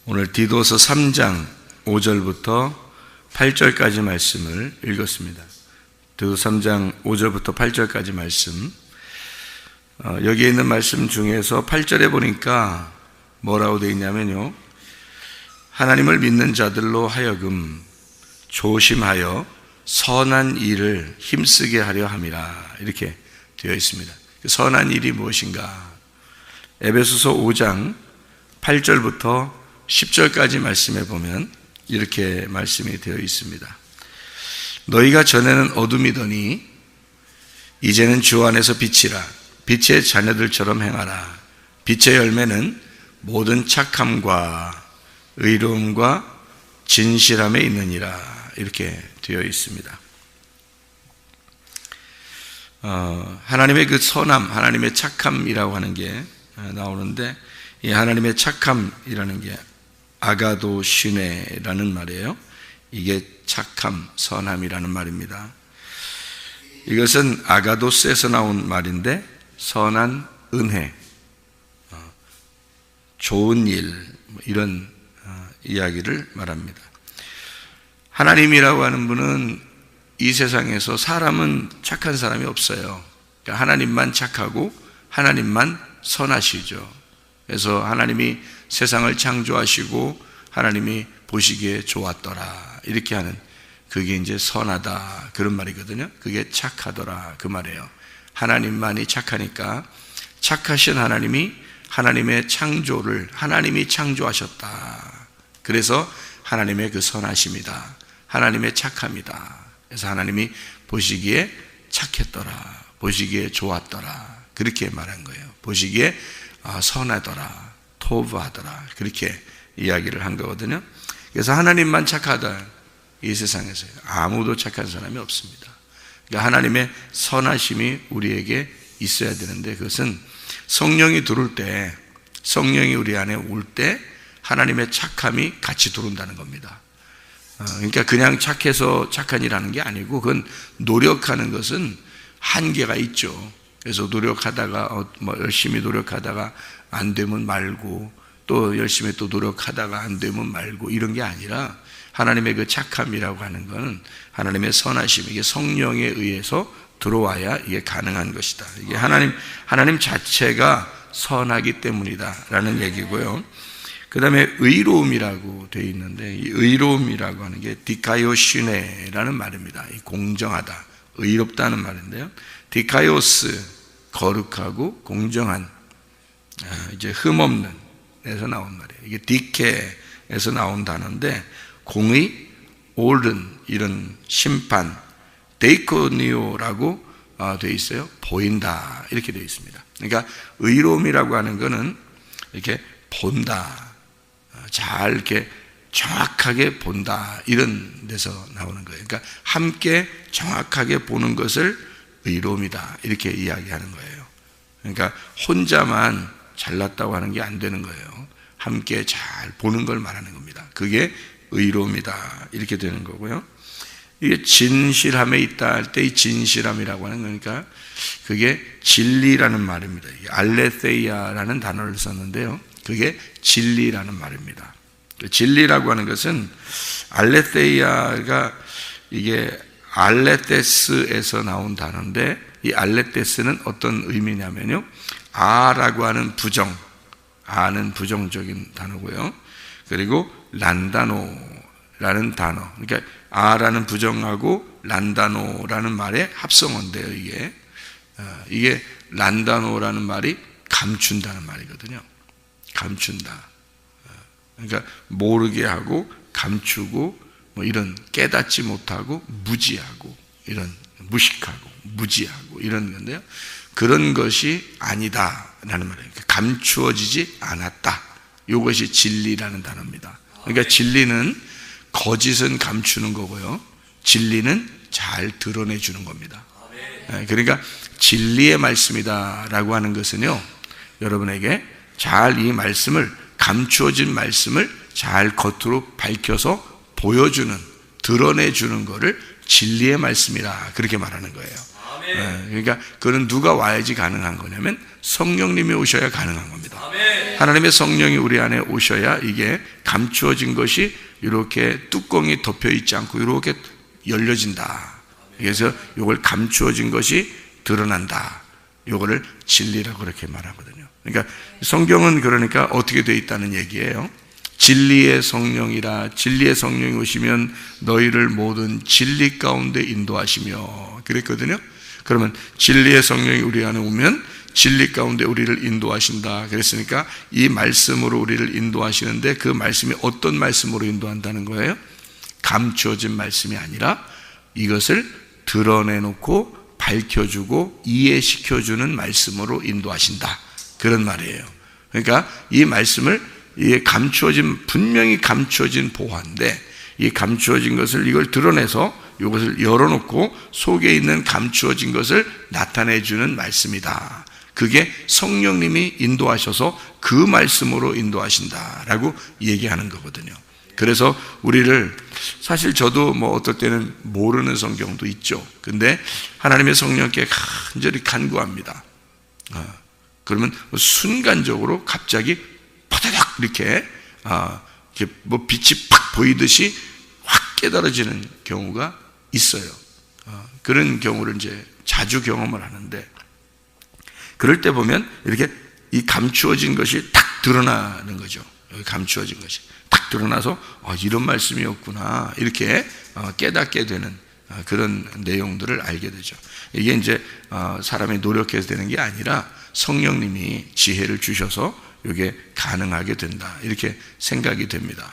오늘 디도서 3장 5절부터 8절까지 말씀을 읽었습니다. 디도서 3장 5절부터 8절까지 말씀, 여기에 있는 말씀 중에서 8절에 보니까 뭐라고 되어 있냐면요, 하나님을 믿는 자들로 하여금 조심하여 선한 일을 힘쓰게 하려 함이라, 이렇게 되어 있습니다. 선한 일이 무엇인가? 에베소서 5장 8절부터 10절까지 말씀해 보면 이렇게 말씀이 되어 있습니다. 너희가 전에는 어둠이더니 이제는 주 안에서 빛이라. 빛의 자녀들처럼 행하라. 빛의 열매는 모든 착함과 의로움과 진실함에 있느니라. 이렇게 되어 있습니다. 하나님의 그 선함, 하나님의 착함이라고 하는 게 나오는데, 이 하나님의 착함이라는 게 아가도시네라는 말이에요. 이게 착함, 선함이라는 말입니다. 이것은 아가도스에서 나온 말인데, 선한 은혜, 좋은 일, 이런 이야기를 말합니다. 하나님이라고 하는 분은 이 세상에서 사람은 착한 사람이 없어요. 그러니까 하나님만 착하고 하나님만 선하시죠. 그래서 하나님이 세상을 창조하시고 하나님이 보시기에 좋았더라, 이렇게 하는, 그게 이제 선하다, 그런 말이거든요. 그게 착하더라, 그 말이에요. 하나님만이 착하니까, 착하신 하나님이 하나님의 창조를 하나님이 창조하셨다. 그래서 하나님의 그 선하심이다, 하나님의 착함이다. 그래서 하나님이 보시기에 착했더라, 보시기에 좋았더라, 그렇게 말한 거예요. 보시기에 선하더라, 토브하더라, 그렇게 이야기를 한 거거든요. 그래서 하나님만 착하다, 이 세상에서 아무도 착한 사람이 없습니다. 그러니까 하나님의 선하심이 우리에게 있어야 되는데, 그것은 성령이 들어올 때, 성령이 우리 안에 올 때 하나님의 착함이 같이 들어온다는 겁니다. 그러니까 그냥 착해서 착한 일 하는 게 아니고, 그건 노력하는 것은 한계가 있죠. 그래서 노력하다가 열심히 노력하다가 안 되면 말고, 또 열심히 또 노력하다가 안 되면 말고, 이런 게 아니라 하나님의 그 착함이라고 하는 것은 하나님의 선하심, 이게 성령에 의해서 들어와야 이게 가능한 것이다. 이게 하나님 자체가 선하기 때문이다라는 얘기고요. 그 다음에 의로움이라고 되어 있는데, 이 의로움이라고 하는 게 디카요시네라는 말입니다. 공정하다, 의롭다는 말인데요. 디카요스, 거룩하고 공정한, 이제 흠없는 에서 나온 말이에요. 이게 디케에서 나온 단어인데, 공의, 옳은, 이런 심판, 데이코니오라고 되어 있어요. 보인다, 이렇게 되어 있습니다. 그러니까 의로움이라고 하는 것은 이렇게 본다, 잘 이렇게 정확하게 본다, 이런 데서 나오는 거예요. 그러니까 함께 정확하게 보는 것을 의로움이다, 이렇게 이야기하는 거예요. 그러니까 혼자만 잘났다고 하는 게 안 되는 거예요. 함께 잘 보는 걸 말하는 겁니다. 그게 의로움이다, 이렇게 되는 거고요. 이게 진실함에 있다 할 때, 이 진실함이라고 하는 거니까 그게 진리라는 말입니다. 알레세이아라는 단어를 썼는데요, 그게 진리라는 말입니다. 진리라고 하는 것은, 알레세이아가 이게 알레테스에서 나온 단어인데, 이 알레테스는 어떤 의미냐면요, 아라고 하는 부정, 아는 부정적인 단어고요. 그리고 란다노라는 단어, 그러니까 아라는 부정하고 란다노라는 말의 합성어인데요. 이게 란다노라는 말이 감춘다는 말이거든요. 감춘다. 그러니까 모르게 하고 감추고, 이런 깨닫지 못하고 무지하고, 이런 무식하고 무지하고 이런 건데요, 그런 것이 아니다라는 말이에요. 감추어지지 않았다, 이것이 진리라는 단어입니다. 그러니까 진리는, 거짓은 감추는 거고요, 진리는 잘 드러내주는 겁니다. 그러니까 진리의 말씀이다라고 하는 것은요, 여러분에게 잘 이 말씀을, 감추어진 말씀을 잘 겉으로 밝혀서 보여주는, 드러내주는 것을 진리의 말씀이라, 그렇게 말하는 거예요. 그러니까 그는 누가 와야지 가능한 거냐면 성령님이 오셔야 가능한 겁니다. 하나님의 성령이 우리 안에 오셔야 이게 감추어진 것이 이렇게 뚜껑이 덮여 있지 않고 이렇게 열려진다. 그래서 이걸 감추어진 것이 드러난다. 이거를 진리라고 그렇게 말하거든요. 그러니까 성경은 그러니까 어떻게 되어 있다는 얘기예요. 진리의 성령이라, 진리의 성령이 오시면 너희를 모든 진리 가운데 인도하시며 그랬거든요. 그러면 진리의 성령이 우리 안에 오면 진리 가운데 우리를 인도하신다 그랬으니까 이 말씀으로 우리를 인도하시는데 그 말씀이 어떤 말씀으로 인도한다는 거예요? 감추어진 말씀이 아니라 이것을 드러내놓고 밝혀주고 이해시켜주는 말씀으로 인도하신다, 그런 말이에요. 그러니까 이 말씀을, 이게 감추어진, 분명히 감추어진 보화인데 이 감추어진 것을, 이걸 드러내서 이것을 열어놓고 속에 있는 감추어진 것을 나타내주는 말씀이다. 그게 성령님이 인도하셔서 그 말씀으로 인도하신다라고 얘기하는 거거든요. 그래서 우리를, 사실 저도 뭐 어떨 때는 모르는 성경도 있죠. 근데 하나님의 성령께 간절히 간구합니다. 그러면 순간적으로 갑자기 파다닥 이렇게 뭐 빛이 팍 보이듯이 확 깨달아지는 경우가 있어요. 그런 경우를 이제 자주 경험을 하는데, 그럴 때 보면 이렇게 이 감추어진 것이 딱 드러나는 거죠. 여기 감추어진 것이 딱 드러나서 이런 말씀이었구나 이렇게 깨닫게 되는 그런 내용들을 알게 되죠. 이게 이제 사람이 노력해서 되는 게 아니라 성령님이 지혜를 주셔서 이게 가능하게 된다, 이렇게 생각이 됩니다.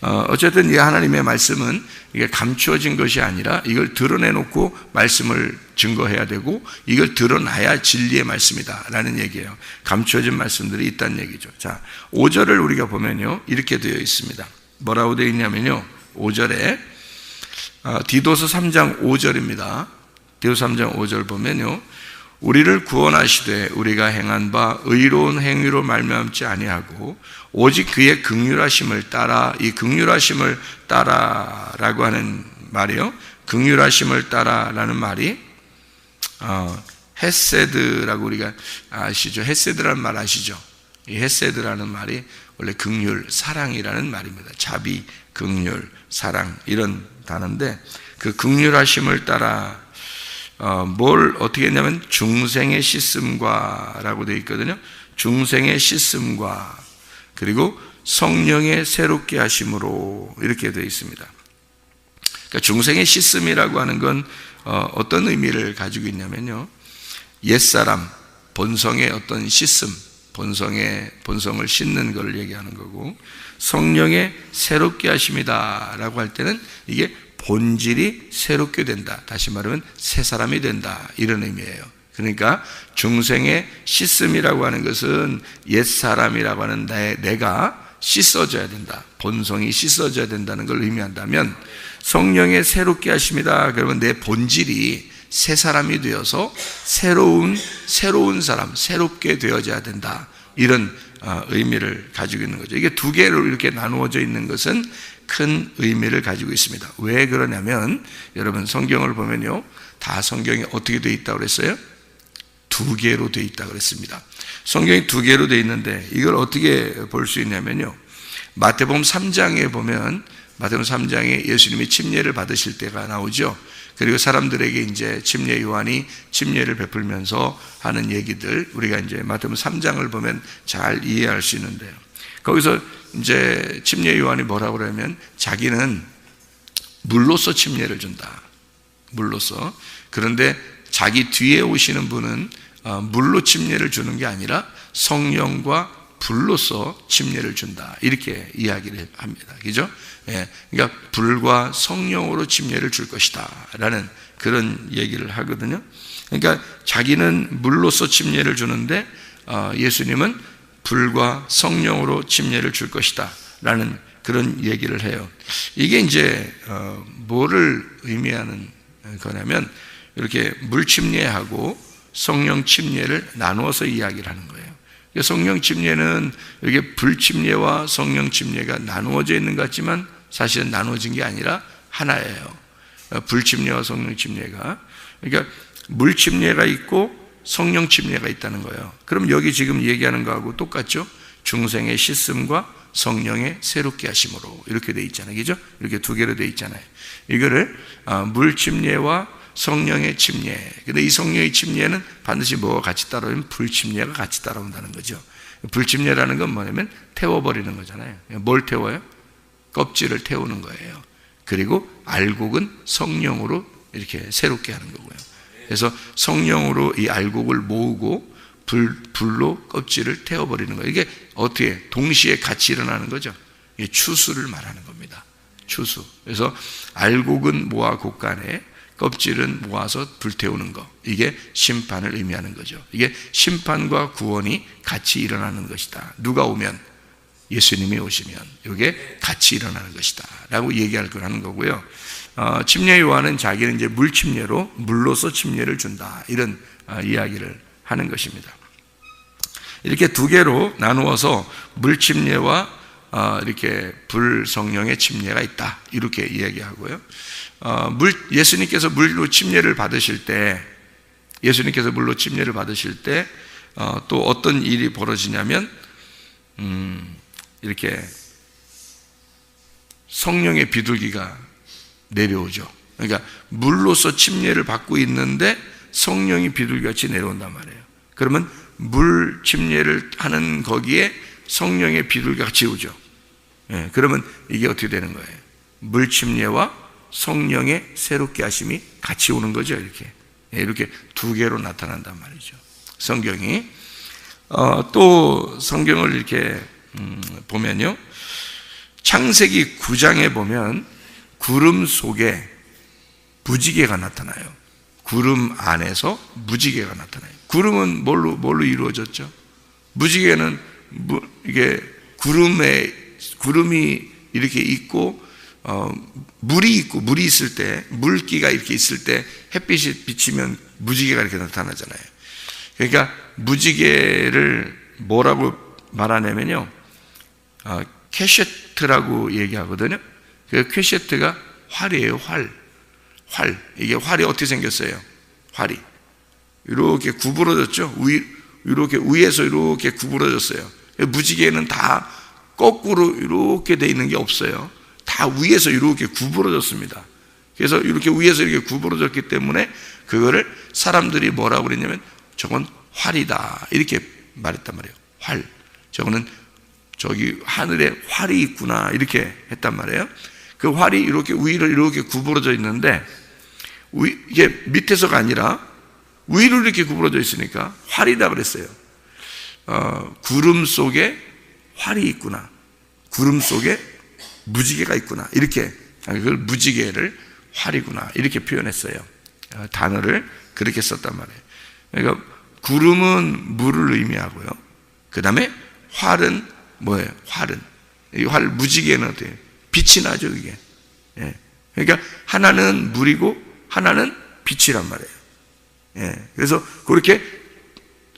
어쨌든 이 하나님의 말씀은 이게 감추어진 것이 아니라 이걸 드러내놓고 말씀을 증거해야 되고, 이걸 드러나야 진리의 말씀이다 라는 얘기예요. 감추어진 말씀들이 있다는 얘기죠. 자, 5절을 우리가 보면요, 이렇게 되어 있습니다. 뭐라고 되어 있냐면요, 5절에 디도서 3장 5절입니다. 디도서 3장 5절 보면요, 우리를 구원하시되 우리가 행한 바 의로운 행위로 말미암지 아니하고 오직 그의 긍휼하심을 따라, 이 긍휼하심을 따라라고 하는 말이요, 긍휼하심을 따라라는 말이 헤세드라고 우리가 아시죠? 헤세드라는 말 아시죠? 이 헤세드라는 말이 원래 긍휼, 사랑이라는 말입니다. 자비, 긍휼, 사랑, 이런 단어인데, 그 긍휼하심을 따라 뭘 어떻게 했냐면 중생의 씻음과 라고 되어 있거든요. 중생의 씻음과 그리고 성령의 새롭게 하심으로 이렇게 되어 있습니다. 그러니까 중생의 씻음이라고 하는 건 어떤 의미를 가지고 있냐면요, 옛사람 본성의 어떤 씻음, 본성을 씻는 것을 얘기하는 거고, 성령의 새롭게 하심이다 라고 할 때는 이게 본질이 새롭게 된다, 다시 말하면 새 사람이 된다, 이런 의미예요. 그러니까 중생의 씻음이라고 하는 것은 옛사람이라고 하는 내가 씻어져야 된다, 본성이 씻어져야 된다는 걸 의미한다면, 성령의 새롭게 하심이다 그러면 내 본질이 새 사람이 되어서 새로운 사람, 새롭게 되어져야 된다, 이런 의미를 가지고 있는 거죠. 이게 두 개로 이렇게 나누어져 있는 것은 큰 의미를 가지고 있습니다. 왜 그러냐면, 여러분 성경을 보면요, 다 성경이 어떻게 되어 있다고 그랬어요? 두 개로 되어 있다고 그랬습니다. 성경이 두 개로 되어 있는데 이걸 어떻게 볼 수 있냐면요, 마태복음 3장에 보면, 마태복음 3장에 예수님이 침례를 받으실 때가 나오죠. 그리고 사람들에게 이제 침례 요한이 침례를 베풀면서 하는 얘기들, 우리가 이제 마태복음 3장을 보면 잘 이해할 수 있는데요, 거기서 이제 침례 요한이 뭐라고 그러면 자기는 물로서 침례를 준다, 물로서. 그런데 자기 뒤에 오시는 분은 물로 침례를 주는 게 아니라 성령과 불로서 침례를 준다, 이렇게 이야기를 합니다. 그죠? 예, 그러니까 불과 성령으로 침례를 줄 것이다 라는 그런 얘기를 하거든요. 그러니까 자기는 물로서 침례를 주는데 예수님은 불과 성령으로 침례를 줄 것이다 라는 그런 얘기를 해요. 이게 이제 뭐를 의미하는 거냐면, 이렇게 물 침례하고 성령 침례를 나누어서 이야기를 하는 거예요. 성령 침례는 이렇게 불 침례와 성령 침례가 나누어져 있는 것 같지만 사실은 나누어진 게 아니라 하나예요. 불 침례와 성령 침례가. 그러니까 물 침례가 있고 성령 침례가 있다는 거예요. 그럼 여기 지금 얘기하는 거하고 똑같죠? 중생의 씻음과 성령의 새롭게 하심으로 이렇게 돼 있잖아요. 그죠? 이렇게 두 개로 돼 있잖아요. 이거를 물 침례와 성령의 침례. 근데 이 성령의 침례는 반드시 뭐가 같이 따라오면 불 침례가 같이 따라온다는 거죠. 불 침례라는 건 뭐냐면 태워버리는 거잖아요. 뭘 태워요? 껍질을 태우는 거예요. 그리고 알곡은 성령으로 이렇게 새롭게 하는 거고요. 그래서 성령으로 이 알곡을 모으고 불로 껍질을 태워버리는 거예요. 이게 어떻게 동시에 같이 일어나는 거죠? 이게 추수를 말하는 겁니다. 추수. 그래서 알곡은 모아 곡간에 껍질은 모아서 불태우는 거. 이게 심판을 의미하는 거죠. 이게 심판과 구원이 같이 일어나는 것이다. 누가 오면? 예수님이 오시면 이게 같이 일어나는 것이다 라고 얘기할 거라는 거고요. 침례 요한은 자기는 이제 물 침례로 물로서 침례를 준다 이런 이야기를 하는 것입니다. 이렇게 두 개로 나누어서 물 침례와 이렇게 불 성령의 침례가 있다 이렇게 이야기하고요. 예수님께서 물로 침례를 받으실 때 또 어떤 일이 벌어지냐면 이렇게 성령의 비둘기가 내려오죠. 그러니까 물로서 침례를 받고 있는데 성령이 비둘기같이 내려온단 말이에요. 그러면 물 침례를 하는 거기에 성령의 비둘기가 같이 오죠. 예, 그러면 이게 어떻게 되는 거예요? 물 침례와 성령의 새롭게 하심이 같이 오는 거죠. 이렇게 두 개로 나타난단 말이죠. 성경이 또 성경을 이렇게 보면요, 창세기 9장에 보면 구름 속에 무지개가 나타나요. 구름 안에서 무지개가 나타나요. 구름은 뭘로 이루어졌죠? 무지개는 이게 구름이 이렇게 있고 물이 있을 때, 물기가 이렇게 있을 때 햇빛이 비치면 무지개가 이렇게 나타나잖아요. 그러니까 무지개를 뭐라고 말하냐면요, 캐셰트라고 얘기하거든요. 그 캐셰트가 활이에요. 활. 이게 활이 어떻게 생겼어요? 활이 이렇게 구부러졌죠. 이렇게 위에서 이렇게 구부러졌어요. 무지개는 다 거꾸로 이렇게 돼 있는 게 없어요. 다 위에서 이렇게 구부러졌습니다. 그래서 이렇게 위에서 이렇게 구부러졌기 때문에 그거를 사람들이 뭐라고 그랬냐면 저건 활이다 이렇게 말했단 말이에요. 활. 저거는 저기 하늘에 활이 있구나 이렇게 했단 말이에요. 그 활이 이렇게 위로 이렇게 구부러져 있는데 이게 밑에서가 아니라 위로 이렇게 구부러져 있으니까 활이다 그랬어요. 구름 속에 활이 있구나, 구름 속에 무지개가 있구나 이렇게, 그걸 무지개를 활이구나 이렇게 표현했어요. 단어를 그렇게 썼단 말이에요. 그러니까 구름은 물을 의미하고요. 그 다음에 활은 뭐예요? 이 활 무지개는 어때요? 빛이 나죠, 이게. 예. 그러니까 하나는 물이고 하나는 빛이란 말이에요. 예. 그래서 그렇게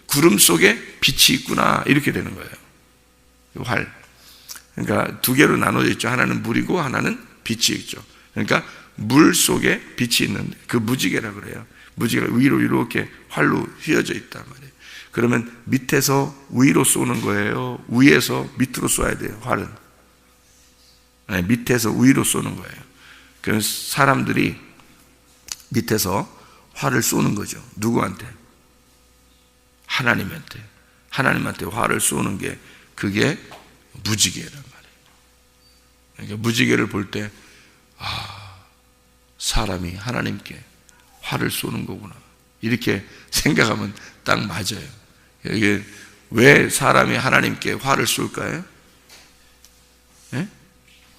구름 속에 빛이 있구나 이렇게 되는 거예요. 활. 그러니까 두 개로 나눠져 있죠. 하나는 물이고 하나는 빛이 있죠. 그러니까 물 속에 빛이 있는데 그 무지개라 그래요. 무지개가 위로 이렇게 활로 휘어져 있단 말이에요. 그러면 밑에서 위로 쏘는 거예요? 위에서 밑으로 쏘야 돼요, 활은? 네, 밑에서 위로 쏘는 거예요. 그래서 사람들이 밑에서 활을 쏘는 거죠. 누구한테? 하나님한테. 하나님한테 활을 쏘는 게 그게 무지개란 말이에요. 그러니까 무지개를 볼 때 사람이 하나님께 활을 쏘는 거구나 이렇게 생각하면 딱 맞아요. 이게 왜 사람이 하나님께 활을 쏠까요? 예?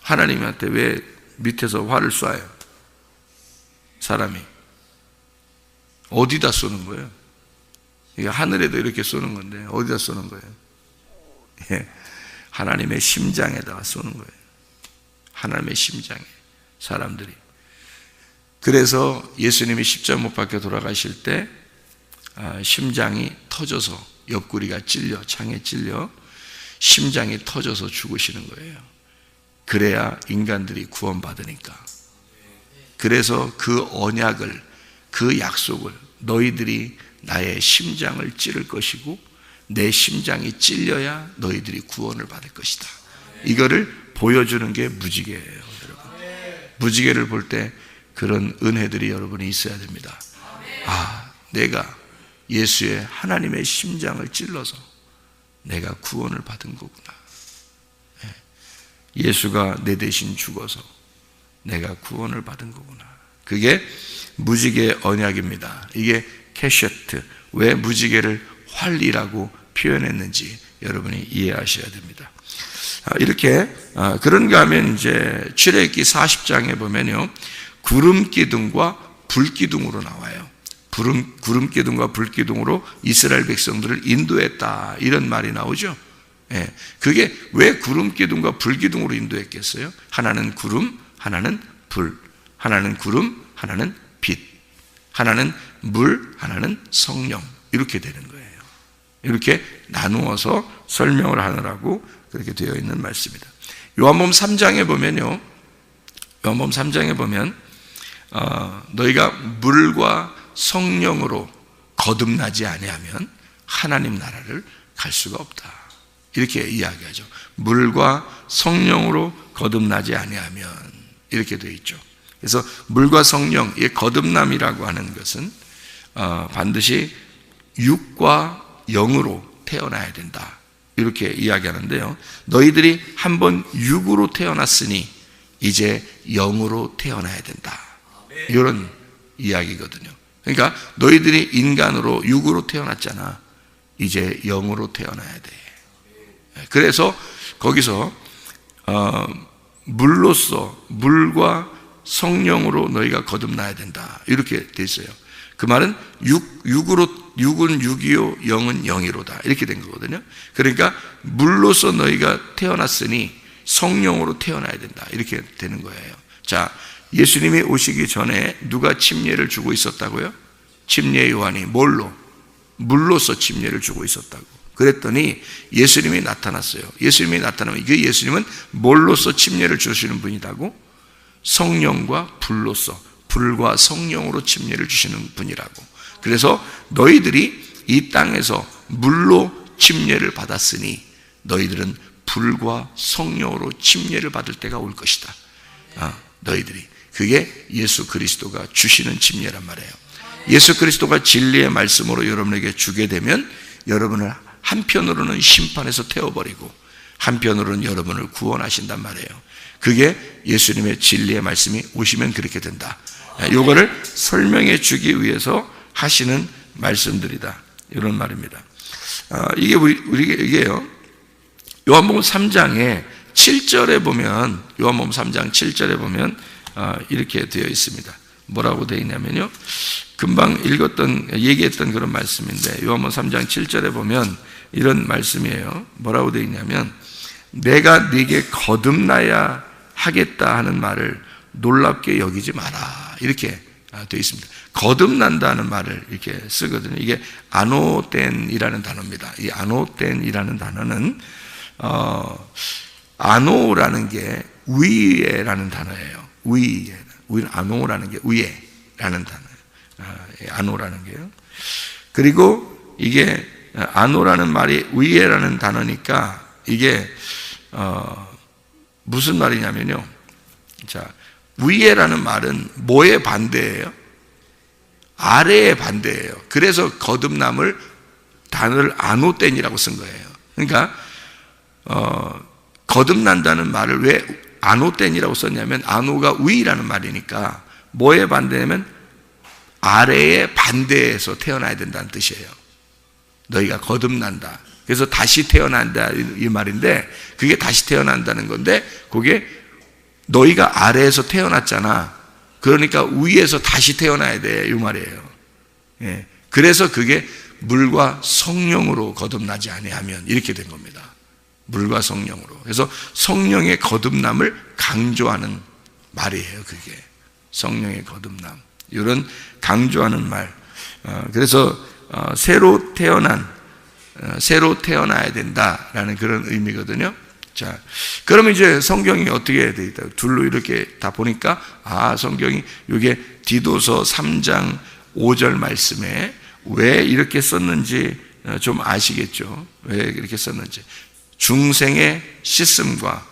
하나님한테 왜 밑에서 활을 쏴요? 사람이 어디다 쏘는 거예요? 이게 하늘에도 이렇게 쏘는 건데 어디다 쏘는 거예요? 예. 하나님의 심장에다가 쏘는 거예요. 하나님의 심장에 사람들이. 그래서 예수님이 십자가 못 박혀 돌아가실 때 심장이 터져서 옆구리가 찔려, 창에 찔려 심장이 터져서 죽으시는 거예요. 그래야 인간들이 구원받으니까. 그래서 그 언약을, 그 약속을 너희들이 나의 심장을 찌를 것이고 내 심장이 찔려야 너희들이 구원을 받을 것이다. 이거를 보여주는 게 무지개예요, 여러분. 무지개를 볼 때 그런 은혜들이 여러분이 있어야 됩니다. 아, 내가 예수의 하나님의 심장을 찔러서 내가 구원을 받은 거구나. 예수가 내 대신 죽어서 내가 구원을 받은 거구나. 그게 무지개 언약입니다. 이게 캐셔트, 왜 무지개를 활이라고 표현했는지 여러분이 이해하셔야 됩니다. 이렇게 그런가 하면 이제 출애굽기 40장에 보면요, 구름기둥과 불기둥으로 나와요. 구름기둥과 불기둥으로 이스라엘 백성들을 인도했다, 이런 말이 나오죠. 예, 그게 왜 구름기둥과 불기둥으로 인도했겠어요? 하나는 구름, 하나는 불, 하나는 구름, 하나는 빛, 하나는 물, 하나는 성령, 이렇게 되는 거예요. 이렇게 나누어서 설명을 하느라고 그렇게 되어 있는 말씀입니다. 요한복음 3장에 보면요, 요한복음 3장에 보면 너희가 물과 성령으로 거듭나지 아니하면 하나님 나라를 갈 수가 없다, 이렇게 이야기하죠. 물과 성령으로 거듭나지 아니하면, 이렇게 되어 있죠. 그래서 물과 성령, 이 거듭남이라고 하는 것은 반드시 육과 영으로 태어나야 된다, 이렇게 이야기하는데요, 너희들이 한번 육으로 태어났으니 이제 영으로 태어나야 된다, 이런 이야기거든요. 그러니까 너희들이 인간으로 육으로 태어났잖아. 이제 영으로 태어나야 돼. 그래서 거기서 물로서, 물과 성령으로 너희가 거듭나야 된다, 이렇게 돼 있어요. 그 말은 육은 육이요 영은 영이로다, 이렇게 된 거거든요. 그러니까 물로서 너희가 태어났으니 성령으로 태어나야 된다, 이렇게 되는 거예요. 자, 예수님이 오시기 전에 누가 침례를 주고 있었다고요? 침례 요한이 뭘로? 물로서 침례를 주고 있었다고. 그랬더니 예수님이 나타났어요. 예수님이 나타나면 그 예수님은 뭘로서 침례를 주시는 분이라고? 성령과 불로서, 불과 성령으로 침례를 주시는 분이라고. 그래서 너희들이 이 땅에서 물로 침례를 받았으니 너희들은 불과 성령으로 침례를 받을 때가 올 것이다. 너희들이. 그게 예수 그리스도가 주시는 침례란 말이에요. 예수 그리스도가 진리의 말씀으로 여러분에게 주게 되면 여러분을 한편으로는 심판에서 태워버리고 한편으로는 여러분을 구원하신단 말이에요. 그게 예수님의 진리의 말씀이 오시면 그렇게 된다. 이거를 설명해 주기 위해서 하시는 말씀들이다, 이런 말입니다. 이게요, 요한복음 3장에 7절에 보면, 요한복음 3장 7절에 보면 이렇게 되어 있습니다. 뭐라고 되어 있냐면요, 금방 얘기했던 그런 말씀인데, 요한복음 3장 7절에 보면 이런 말씀이에요. 뭐라고 되어 있냐면, 내가 네게 거듭나야 하겠다 하는 말을 놀랍게 여기지 마라, 이렇게 되어 있습니다. 거듭난다는 말을 이렇게 쓰거든요. 이게 아노덴이라는 단어입니다. 이 아노덴이라는 단어는 아노라는 게 위에라는 단어예요. 아노라는 게 위에라는 단어예요. 아노라는 게요. 그리고 이게 아노라는 말이 위에라는 단어니까 이게 무슨 말이냐면요, 자, 위에라는 말은 뭐의 반대예요? 아래의 반대예요. 그래서 거듭남을 단어를 아노덴이라고 쓴 거예요. 그러니까 거듭난다는 말을 왜 아노덴이라고 썼냐면, 아노가 위라는 말이니까 뭐의 반대냐면 아래의 반대에서 태어나야 된다는 뜻이에요. 너희가 거듭난다, 그래서 다시 태어난다, 이 말인데, 그게 다시 태어난다는 건데, 그게 너희가 아래에서 태어났잖아. 그러니까 위에서 다시 태어나야 돼, 이 말이에요. 예. 그래서 그게 물과 성령으로 거듭나지 아니하면 이렇게 된 겁니다. 물과 성령으로. 그래서 성령의 거듭남을 강조하는 말이에요, 그게. 성령의 거듭남, 이런 강조하는 말. 그래서 새로 태어나야 된다라는 그런 의미거든요. 자, 그러면 이제 성경이 어떻게 되어 있다? 둘로 이렇게 다 보니까, 성경이 이게 디도서 3장 5절 말씀에 왜 이렇게 썼는지 좀 아시겠죠? 왜 이렇게 썼는지. 중생의 씻음과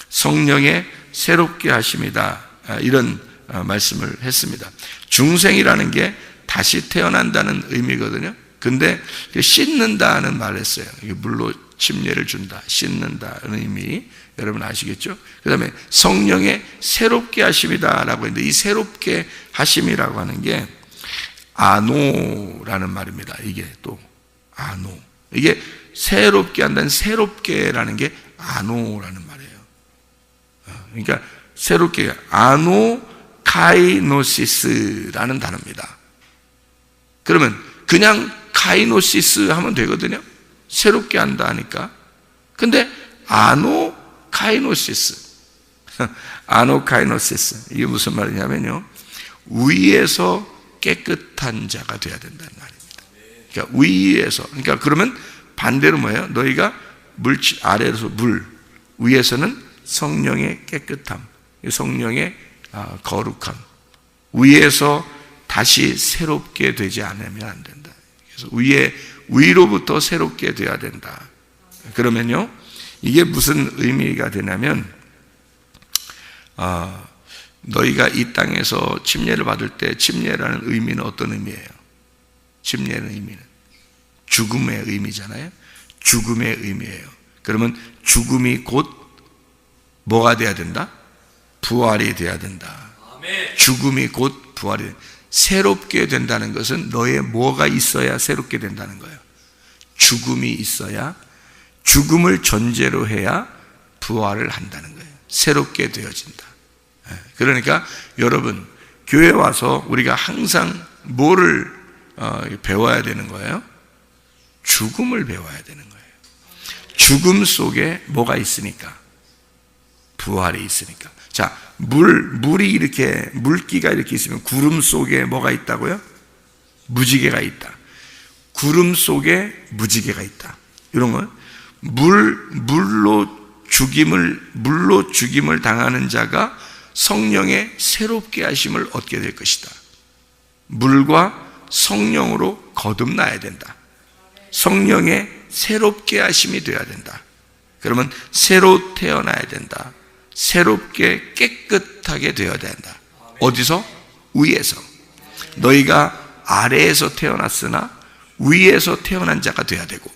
성령의 새롭게 하심이다, 이런 말씀을 했습니다. 중생이라는 게 다시 태어난다는 의미거든요. 근데 씻는다는 말을 했어요. 물로 침례를 준다, 씻는다는 의미, 여러분 아시겠죠? 그 다음에 성령의 새롭게 하심이다라고 했는데, 이 새롭게 하심이라고 하는 게 아노라는 말입니다. 이게 또 아노, 이게 새롭게 한다는, 새롭게라는 게 아노라는 말이에요. 그러니까 새롭게, 아노카이노시스라는 단어입니다. 그러면 그냥 카이노시스 하면 되거든요. 새롭게 한다 하니까. 근데 아노카이노시스, 아노카이노시스, 이게 무슨 말이냐면요, 위에서 깨끗한 자가 되어야 된다는 말입니다. 그러니까 위에서, 그러니까 그러면 반대로 뭐예요? 너희가 아래에서 물, 위에서는 성령의 깨끗함, 성령의 거룩함, 위에서 다시 새롭게 되지 않으면 안 된다. 그래서 위로부터 새롭게 되어야 된다. 그러면요, 이게 무슨 의미가 되냐면, 너희가 이 땅에서 침례를 받을 때, 침례라는 의미는 어떤 의미예요? 침례의 의미는 죽음의 의미잖아요. 죽음의 의미예요. 그러면 죽음이 곧 뭐가 돼야 된다? 부활이 돼야 된다. 죽음이 곧 부활이 된다. 새롭게 된다는 것은 너의 뭐가 있어야 새롭게 된다는 거예요. 죽음이 있어야, 죽음을 전제로 해야 부활을 한다는 거예요. 새롭게 되어진다. 그러니까 여러분, 교회 와서 우리가 항상 뭐를 배워야 되는 거예요? 죽음을 배워야 되는 거예요. 죽음 속에 뭐가 있으니까? 부활이 있으니까. 자, 물이 이렇게, 물기가 이렇게 있으면 구름 속에 뭐가 있다고요? 무지개가 있다. 구름 속에 무지개가 있다. 이런 거. 물로 죽임을 당하는 자가 성령의 새롭게 하심을 얻게 될 것이다. 물과 성령으로 거듭나야 된다. 성령의 새롭게 하심이 되어야 된다. 그러면 새로 태어나야 된다. 새롭게 깨끗하게 되어야 된다. 어디서? 위에서. 너희가 아래에서 태어났으나 위에서 태어난 자가 되어야 되고,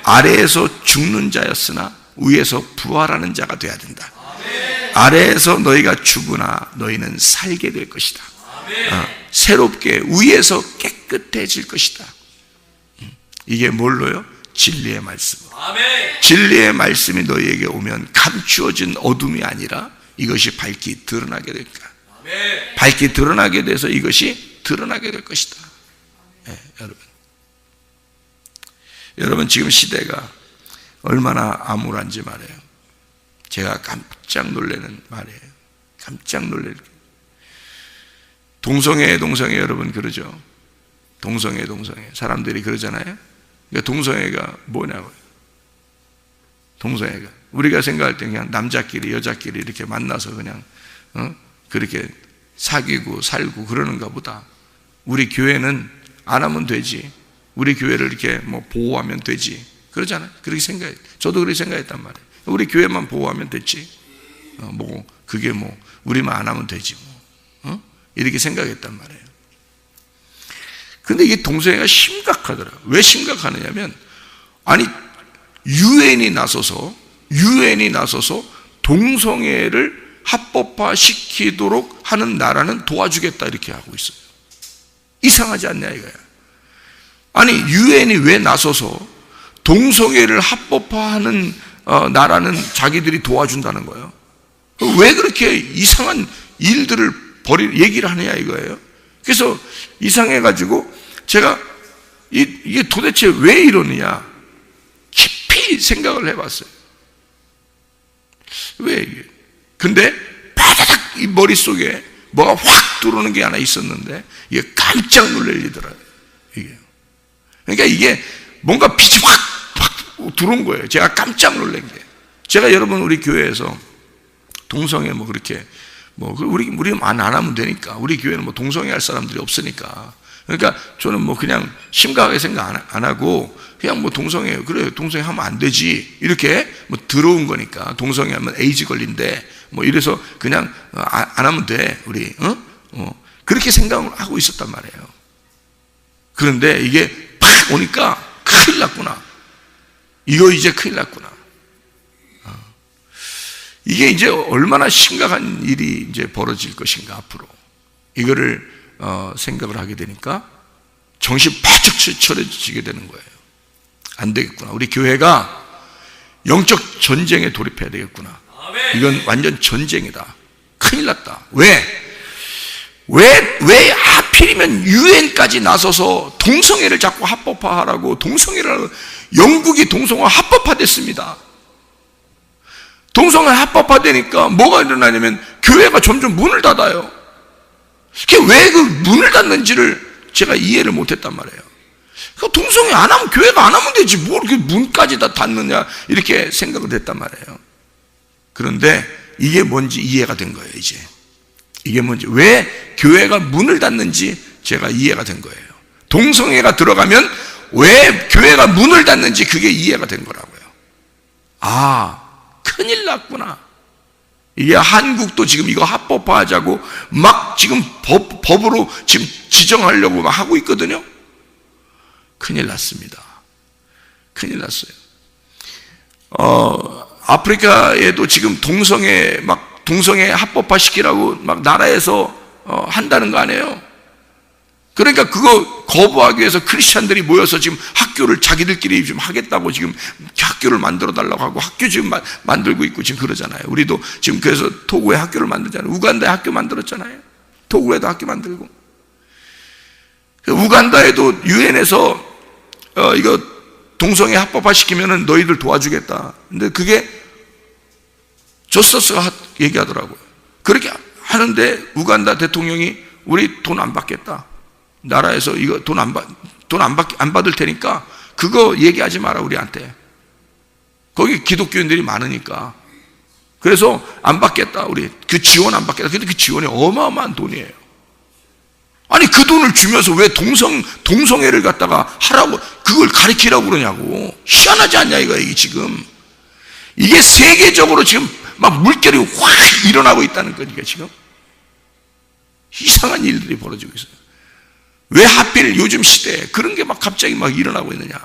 아래에서 죽는 자였으나 위에서 부활하는 자가 되어야 된다. 아래에서 너희가 죽으나 너희는 살게 될 것이다. 새롭게 위에서 깨끗해질 것이다. 이게 뭘로요? 진리의 말씀. 진리의 말씀이 너희에게 오면 감추어진 어둠이 아니라 이것이 밝히 드러나게 될 거야. 밝히 드러나게 돼서 이것이 드러나게 될 것이다. 네, 여러분 지금 시대가 얼마나 암울한지 말이에요. 제가 깜짝 놀라는 말이에요. 깜짝 놀랄. 동성애 여러분 그러죠. 동성애 사람들이 그러잖아요. 그러니까 동성애가 뭐냐고요. 동성애가 우리가 생각할 때 그냥 남자끼리 여자끼리 이렇게 만나서 그냥 그렇게 사귀고 살고 그러는가 보다. 우리 교회는 안 하면 되지. 우리 교회를 이렇게 뭐 보호하면 되지. 그러잖아요. 그렇게 생각해. 저도 그렇게 생각했단 말이에요. 우리 교회만 보호하면 됐지. 뭐 그게 뭐 우리만 안 하면 되지 뭐. 이렇게 생각했단 말이에요. 근데 이게 동성애가 심각하더라고요. 왜 심각하느냐면, 아니 유엔이 나서서 동성애를 합법화 시키도록 하는 나라는 도와주겠다 이렇게 하고 있어요. 이상하지 않냐 이거야. 아니 유엔이 왜 나서서 동성애를 합법화하는 나라는 자기들이 도와준다는 거예요. 왜 그렇게 이상한 일들을 얘기를 하느냐 이거예요. 그래서 이상해가지고 제가 이게 도대체 왜 이러느냐 깊이 생각을 해봤어요. 왜 이게? 근데 바다닥 이 머릿속에 뭐가 확 들어오는 게 하나 있었는데 이게 깜짝 놀랄 일이더라고요. 이게. 그러니까 이게 뭔가 빛이 확 들어온 거예요. 제가 깜짝 놀란 게. 제가 여러분 우리 교회에서 동성애 뭐 그렇게 뭐 우리 안 하면 되니까, 우리 교회는 뭐 동성애 할 사람들이 없으니까. 그러니까 저는 뭐 그냥 심각하게 생각 안 하고 그냥 뭐 동성애, 그래 동성애 하면 안 되지, 이렇게 뭐 들어온 거니까. 동성애 하면 에이즈 걸린대 뭐 이래서 그냥 안 하면 돼 우리, 그렇게 생각을 하고 있었단 말이에요. 그런데 이게 팍 오니까 큰일 났구나, 이거 이제 큰일 났구나. 이게 이제 얼마나 심각한 일이 이제 벌어질 것인가 앞으로, 이거를 생각을 하게 되니까 정신 바짝 차려지게 되는 거예요. 안 되겠구나, 우리 교회가 영적 전쟁에 돌입해야 되겠구나. 이건 완전 전쟁이다, 큰일 났다. 왜 하필이면 유엔까지 나서서 동성애를 자꾸 합법화하라고, 동성애를, 영국이 동성애 합법화됐습니다. 동성애 합법화되니까 뭐가 일어나냐면 교회가 점점 문을 닫아요. 왜 그 문을 닫는지를 제가 이해를 못했단 말이에요. 동성애 안 하면, 교회가 안 하면 되지 뭘 이렇게 문까지 다 닫느냐, 이렇게 생각을 했단 말이에요. 그런데 이게 뭔지 이해가 된 거예요. 이제 이게 뭔지, 왜 교회가 문을 닫는지 제가 이해가 된 거예요. 동성애가 들어가면 왜 교회가 문을 닫는지 그게 이해가 된 거라고요. 큰일 났구나. 이게 한국도 지금 이거 합법화하자고 막 지금 법으로 지금 지정하려고 막 하고 있거든요. 큰일 났습니다. 큰일 났어요. 아프리카에도 지금 동성애 합법화 시키라고 막 나라에서 한다는 거 아니에요. 그러니까 그거 거부하기 위해서 크리스찬들이 모여서 지금 학교를 자기들끼리 좀 하겠다고 지금 학교를 만들어 달라고 하고 학교 지금 만들고 있고 지금 그러잖아요. 우리도 지금 그래서 토고에 학교를 만들잖아요. 우간다에 학교 만들었잖아요. 토고에도 학교 만들고. 우간다에도 유엔에서 이거 동성애 합법화 시키면은 너희들 도와주겠다. 근데 그게 조스터스가 얘기하더라고요. 그렇게 하는데 우간다 대통령이 우리 돈 안 받겠다. 나라에서 이거 돈 안 받을 테니까 그거 얘기하지 마라 우리한테. 거기 기독교인들이 많으니까. 그래서 안 받겠다, 우리 그 지원 안 받겠다. 근데 그 지원이 어마어마한 돈이에요. 아니 그 돈을 주면서 왜 동성애를 갖다가 하라고, 그걸 가르치라고 그러냐고. 희한하지 않냐 이게 지금. 이게 세계적으로 지금 막 물결이 확 일어나고 있다는 거니까 지금 이상한 일들이 벌어지고 있어요. 왜 하필 요즘 시대에 그런 게 막 갑자기 막 일어나고 있느냐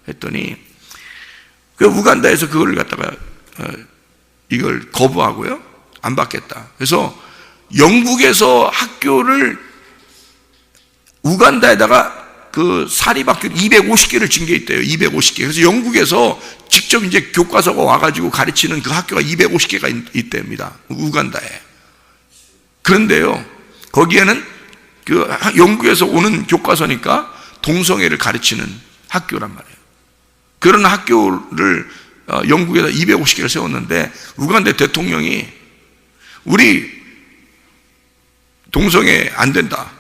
했더니, 그 우간다에서 그걸 갖다가 이걸 거부하고요, 안 받겠다. 그래서 영국에서 학교를 우간다에다가 그 사립학교 250개를 진 게 있대요. 250개. 그래서 영국에서 직접 이제 교과서가 와가지고 가르치는 그 학교가 250개가 있답니다. 우간다에. 그런데요, 거기에는 그 영국에서 오는 교과서니까 동성애를 가르치는 학교란 말이에요. 그런 학교를 영국에다 250개를 세웠는데 우간다 대통령이 우리 동성애 안 된다.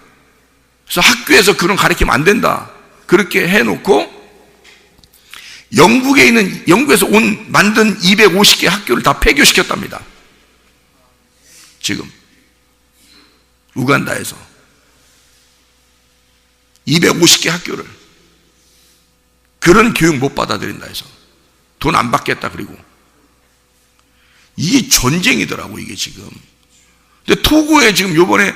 그래서 학교에서 그런 가르치면 안 된다. 그렇게 해놓고 영국에서 만든 250개 학교를 다 폐교시켰답니다. 지금 우간다에서 250개 학교를 그런 교육 못 받아들인다 해서 돈 안 받겠다. 그리고 이게 전쟁이더라고 이게 지금. 근데 토고에 지금 요번에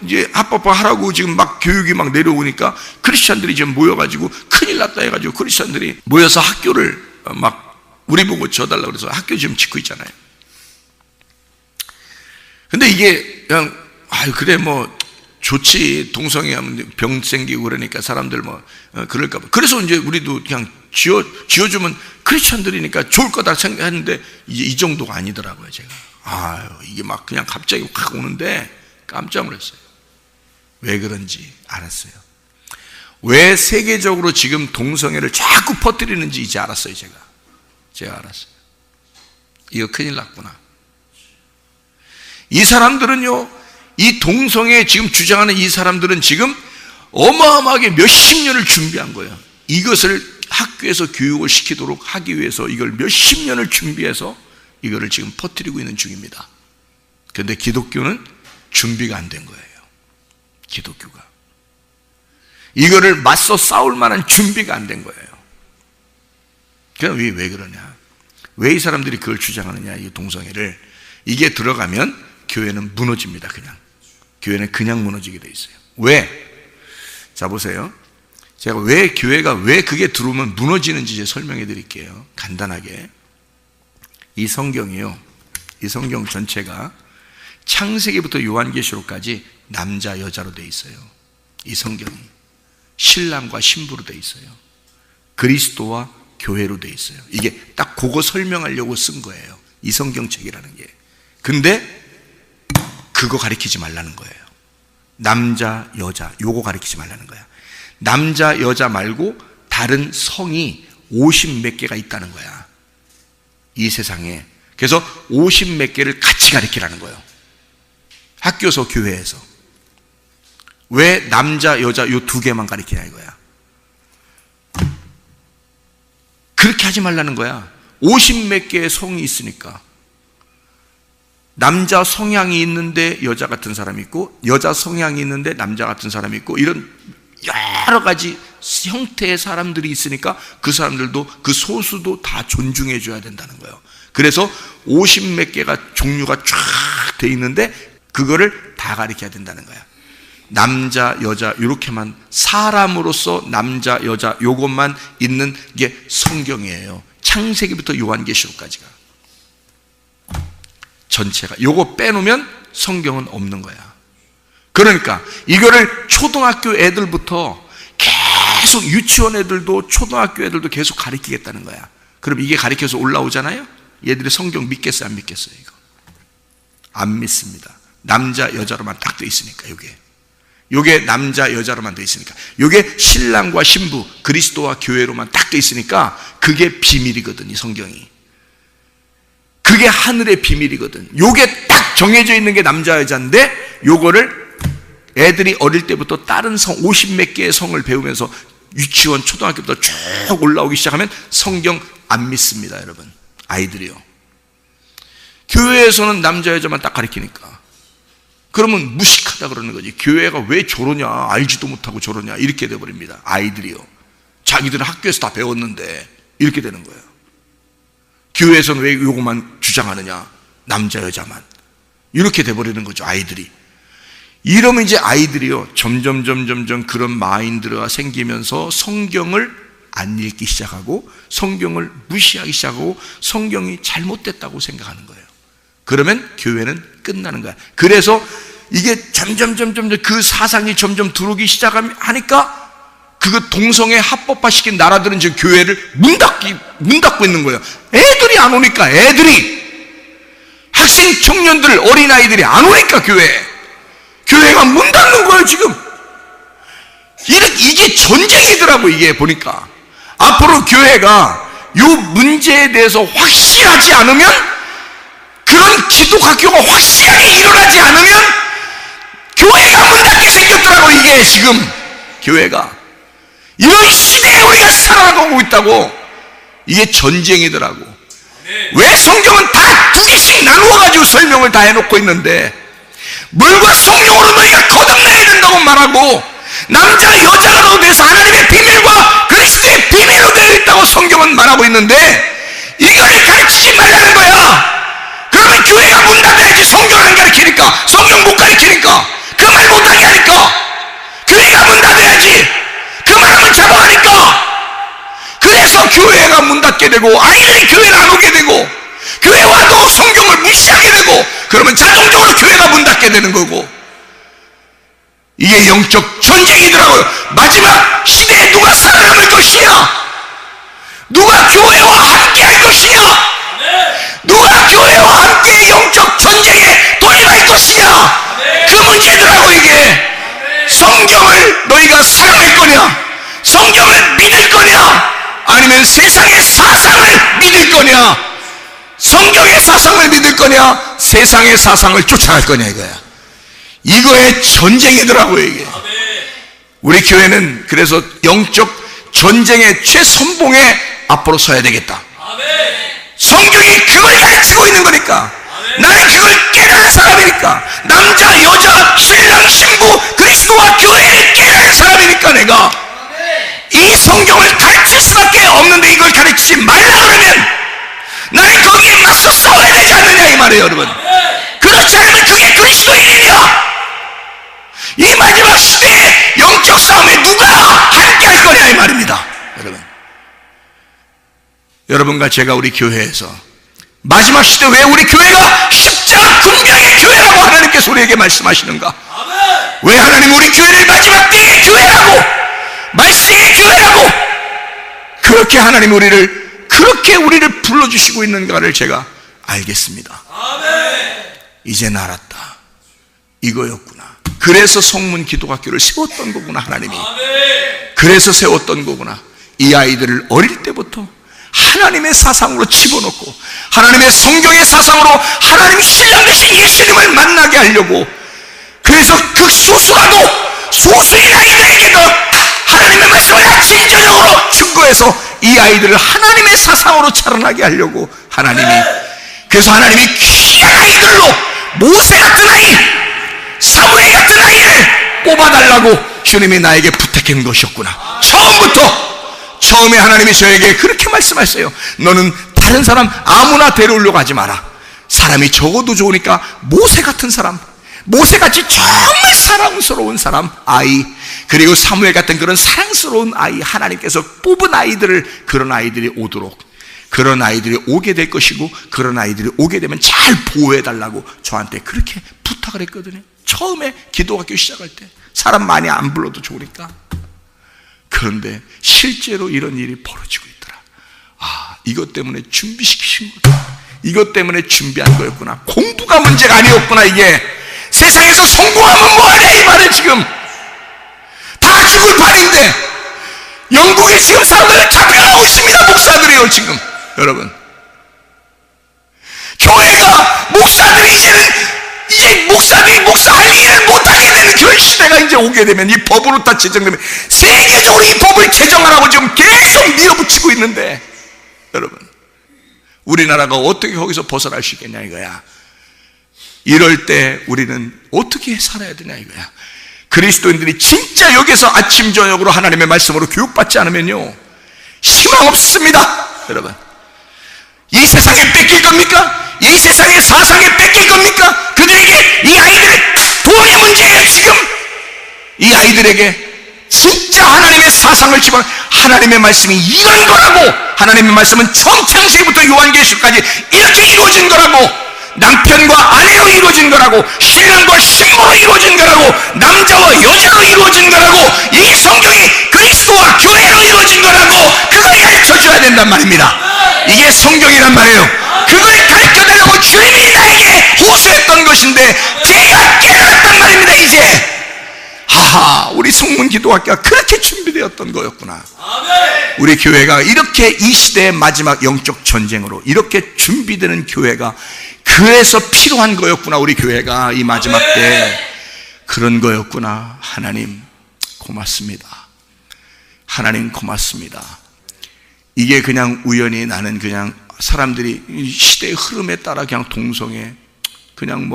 이제 합법화하라고 지금 막 교육이 막 내려오니까 크리스찬들이 지금 모여가지고 큰일 났다 해가지고 크리스찬들이 모여서 학교를 막 우리 보고 져달라고 그래서 학교 지금 짓고 있잖아요. 근데 이게 그냥 그래 뭐 좋지, 동성애 하면 병 생기고 그러니까 사람들 뭐 그럴까 봐. 그래서 이제 우리도 그냥 지어주면 크리스찬들이니까 좋을 거다 생각했는데 이제 이 정도가 아니더라고요. 제가 이게 막 그냥 갑자기 확 오는데 깜짝 놀랐어요. 왜 그런지 알았어요. 왜 세계적으로 지금 동성애를 자꾸 퍼뜨리는지 이제 알았어요. 제가 알았어요. 이거 큰일 났구나. 이 사람들은요, 이 동성애 지금 주장하는 이 사람들은 지금 어마어마하게 몇십 년을 준비한 거예요. 이것을 학교에서 교육을 시키도록 하기 위해서 이걸 몇십 년을 준비해서 이거를 지금 퍼뜨리고 있는 중입니다. 그런데 기독교는 준비가 안 된 거예요. 기독교가 이거를 맞서 싸울 만한 준비가 안 된 거예요. 그럼 왜 그러냐? 왜 이 사람들이 그걸 주장하느냐? 이 동성애를. 이게 들어가면 교회는 무너집니다. 교회는 그냥 무너지게 돼 있어요. 왜? 자, 보세요. 제가 교회가 왜 그게 들어오면 무너지는지 이제 설명해 드릴게요. 간단하게. 이 성경이요, 이 성경 전체가 창세기부터 요한계시록까지 남자 여자로 돼 있어요. 이 성경이 신랑과 신부로 돼 있어요. 그리스도와 교회로 돼 있어요. 이게 딱 그거 설명하려고 쓴 거예요, 이 성경책이라는 게. 근데 그거 가리키지 말라는 거예요. 남자 여자 요거 가리키지 말라는 거야. 남자 여자 말고 다른 성이 50 몇 개가 있다는 거야, 이 세상에. 그래서 50 몇 개를 같이 가리키라는 거예요, 학교에서, 교회에서. 왜 남자 여자 요 두 개만 가리키냐 이거야. 그렇게 하지 말라는 거야. 50 몇 개의 성이 있으니까. 남자 성향이 있는데 여자 같은 사람이 있고, 여자 성향이 있는데 남자 같은 사람이 있고, 이런 여러 가지 형태의 사람들이 있으니까 그 사람들도, 그 소수도 다 존중해 줘야 된다는 거예요. 그래서 50 몇 개가 종류가 쫙 돼 있는데 그거를 다 가리켜야 된다는 거야. 남자 여자 이렇게만, 사람으로서 남자 여자 요것만 있는 게 성경이에요. 창세기부터 요한계시록까지가 전체가. 요거 빼놓으면 성경은 없는 거야. 그러니까 이거를 초등학교 애들부터 계속, 유치원 애들도 초등학교 애들도 계속 가르치겠다는 거야. 그럼 이게 가르쳐서 올라오잖아요. 얘들이 성경 믿겠어요, 안 믿겠어요? 이거 안 믿습니다. 남자 여자로만 딱 돼 있으니까. 요게 남자 여자로만 돼 있으니까, 요게 신랑과 신부 그리스도와 교회로만 딱 돼 있으니까 그게 비밀이거든, 이 성경이. 그게 하늘의 비밀이거든. 요게 딱 정해져 있는 게 남자 여자인데, 요거를 애들이 어릴 때부터 다른 성 50 몇 개의 성을 배우면서 유치원 초등학교부터 쭉 올라오기 시작하면 성경 안 믿습니다, 여러분. 아이들이요. 교회에서는 남자 여자만 딱 가르치니까. 그러면 무식하다 그러는 거지. 교회가 왜 저러냐, 알지도 못하고 저러냐, 이렇게 돼버립니다, 아이들이요. 자기들은 학교에서 다 배웠는데 이렇게 되는 거예요. 교회에서는 왜 요것만 주장하느냐, 남자 여자만, 이렇게 돼버리는 거죠, 아이들이. 이러면 이제 아이들이요, 점점 그런 마인드가 생기면서 성경을 안 읽기 시작하고, 성경을 무시하기 시작하고, 성경이 잘못됐다고 생각하는 거예요. 그러면 교회는 끝나는 거야. 그래서 이게 점점 그 사상이 점점 들어오기 시작하니까 그거 동성애 합법화시킨 나라들은 지금 교회를 문 닫고 있는 거예요. 애들이 안 오니까, 학생 청년들, 어린아이들이 안 오니까 교회가 문 닫는 거예요, 지금. 이게 전쟁이더라고, 이게 보니까. 앞으로 교회가 이 문제에 대해서 확실하지 않으면, 그런 기독학교가 확실하게 일어나지 않으면 교회가 문 닫게 생겼더라고, 이게 지금. 교회가 이런 시대에 우리가 살아가고 있다고. 이게 전쟁이더라고. 왜 성경은 다 두 개씩 나누어가지고 설명을 다 해놓고 있는데, 물과 성령으로 너희가 거듭나야 된다고 말하고, 남자 여자로 돼서 하나님의 비밀과 그리스도의 비밀로 되어 있다고 성경은 말하고 있는데, 이거를 가르치지 말라는 거야. 그러면 교회가 문 닫아야지. 성경 안 가르치니까, 성경 못 가르치니까, 그 말 못하게 하니까. 교회가 문 닫아야지. 그 말하면 잡아가니까. 그래서 교회가 문 닫게 되고, 아이들이 교회를 안 오게 되고, 교회 와도 성경을 무시하게 되고, 그러면 자동적으로 교회가 문 닫게 되는 거고. 이게 영적 전쟁이더라고요. 마지막 시대에 누가 살아남을 것이냐, 누가 교회와 함께 할 것이냐, 누가 교회와 함께 영적 전쟁에 돌입할 것이냐, 그 문제더라고. 이게 성경을 너희가 사랑할 거냐, 성경을 믿을 거냐, 아니면 세상의 사상을 믿을 거냐, 성경의 사상을 믿을 거냐, 세상의 사상을 쫓아갈 거냐, 이거의 전쟁이더라고요, 이게. 우리 교회는 그래서 영적 전쟁의 최선봉에 앞으로 서야 되겠다. 성경이 그걸 가르치고 있는 거니까, 나는 그걸 깨달은 사람이니까 성경을 가르칠 수밖에 없는데 이걸 가르치지 말라 그러면 나는 거기에 맞서 싸워야 되지 않느냐 이 말이에요, 여러분. 그렇지 않으면 그게 그리스도인이냐? 이 마지막 시대에 영적 싸움에 누가 함께 할 거냐 이 말입니다, 여러분. 여러분과 제가 우리 교회에서 마지막 시대 왜 우리 교회가 십자가 군병의 교회라고 하나님께서 우리에게 말씀하시는가? 왜 하나님 우리 교회를 마지막 때의 교회라고, 말세의 교회라고 그렇게 하나님 그렇게 우리를 불러주시고 있는가를 제가 알겠습니다. 이제는 알았다. 이거였구나. 그래서 성문 기도학교를 세웠던 거구나, 하나님이. 그래서 세웠던 거구나. 이 아이들을 어릴 때부터 하나님의 사상으로 집어넣고 하나님의 성경의 사상으로 하나님 신랑 되신 예수님을 만나게 하려고, 그래서 극소수라도 소수인 아이들에게도 하나님의 말씀을 아침 저녁으로 증거해서 이 아이들을 하나님의 사상으로 자라나게 하려고 하나님이, 그래서 하나님이 귀한 아이들로 모세 같은 아이, 사무엘 같은 아이를 뽑아달라고 주님이 나에게 부탁한 것이었구나. 처음에 하나님이 저에게 그렇게 말씀하셨어요. 너는 다른 사람 아무나 데려오려고 하지 마라. 사람이 적어도 좋으니까 모세 같은 사람, 모세같이 정말 사랑스러운 사람, 아이, 그리고 사무엘 같은 그런 사랑스러운 아이, 하나님께서 뽑은 아이들을, 그런 아이들이 오도록, 그런 아이들이 오게 될 것이고 그런 아이들이 오게 되면 잘 보호해달라고 저한테 그렇게 부탁을 했거든요. 처음에 기도학교 시작할 때 사람 많이 안 불러도 좋으니까. 그런데 실제로 이런 일이 벌어지고 있더라. 아, 이것 때문에 준비시키신 거구나. 이것 때문에 준비한 거였구나. 공부가 문제가 아니었구나. 이게 세상에서 성공하면 뭐하냐 이 말은. 지금 다 죽을 판인데 영국에 지금 사람들이 잡혀가고 있습니다. 목사들이요 지금. 여러분, 교회가 목사들이 이제 목사들이 목사할 일을 못하게 되는 그런 시대가 이제 오게 되면, 이 법으로 다 제정되면 세계적으로 이 법을 제정하라고 지금 계속 밀어붙이고 있는데, 여러분, 우리나라가 어떻게 거기서 벗어날 수 있겠냐 이거야. 이럴 때 우리는 어떻게 살아야 되냐 이거야. 그리스도인들이 진짜 여기서 아침 저녁으로 하나님의 말씀으로 교육받지 않으면요 희망 없습니다. 여러분, 이 세상에 뺏길 겁니까? 이 세상의 사상에 뺏길 겁니까? 그들에게 이 아이들의 돈의 문제예요. 지금 이 아이들에게 진짜 하나님의 사상을 집어, 하나님의 말씀이 이런 거라고, 하나님의 말씀은 처음 창세기부터 요한계시록까지 이렇게 이루어진 거라고, 남편과 아내로 이루어진 거라고, 신랑과 신부로 이루어진 거라고, 남자와 여자로 이루어진 거라고, 이 성경이 그리스도와 교회로 이루어진 거라고, 그걸 가르쳐줘야 된단 말입니다. 이게 성경이란 말이에요. 그걸 가르쳐달라고 주님이 나에게 호소했던 것인데 제가 깨달았단 말입니다. 이제 하하, 우리 성문 기도학교가 그렇게 준비되었던 거였구나. 우리 교회가 이렇게 이 시대의 마지막 영적 전쟁으로 이렇게 준비되는 교회가 그래서 필요한 거였구나. 우리 교회가 이 마지막 때 그런 거였구나. 하나님 고맙습니다. 하나님 고맙습니다. 이게 그냥 우연히, 나는 그냥 사람들이 시대의 흐름에 따라 그냥 동성애, 그냥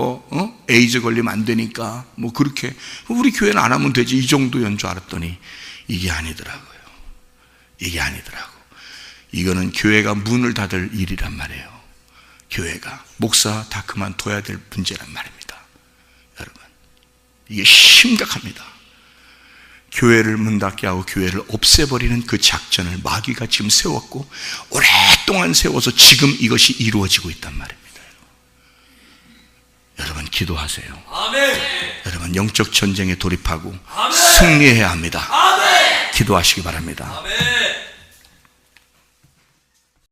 에이즈 걸리면 안 되니까 그렇게 우리 교회는 안 하면 되지, 이 정도인 줄 알았더니 이게 아니더라고요. 이게 아니더라고. 이거는 교회가 문을 닫을 일이란 말이에요. 교회가 목사 다 그만둬야 될 문제란 말입니다. 여러분, 이게 심각합니다. 교회를 문 닫게 하고 교회를 없애버리는 그 작전을 마귀가 지금 세웠고 오랫동안 세워서 지금 이것이 이루어지고 있단 말입니다. 여러분 기도하세요. 아멘. 여러분 영적 전쟁에 돌입하고 아멘. 승리해야 합니다. 아멘. 기도하시기 바랍니다. 아멘.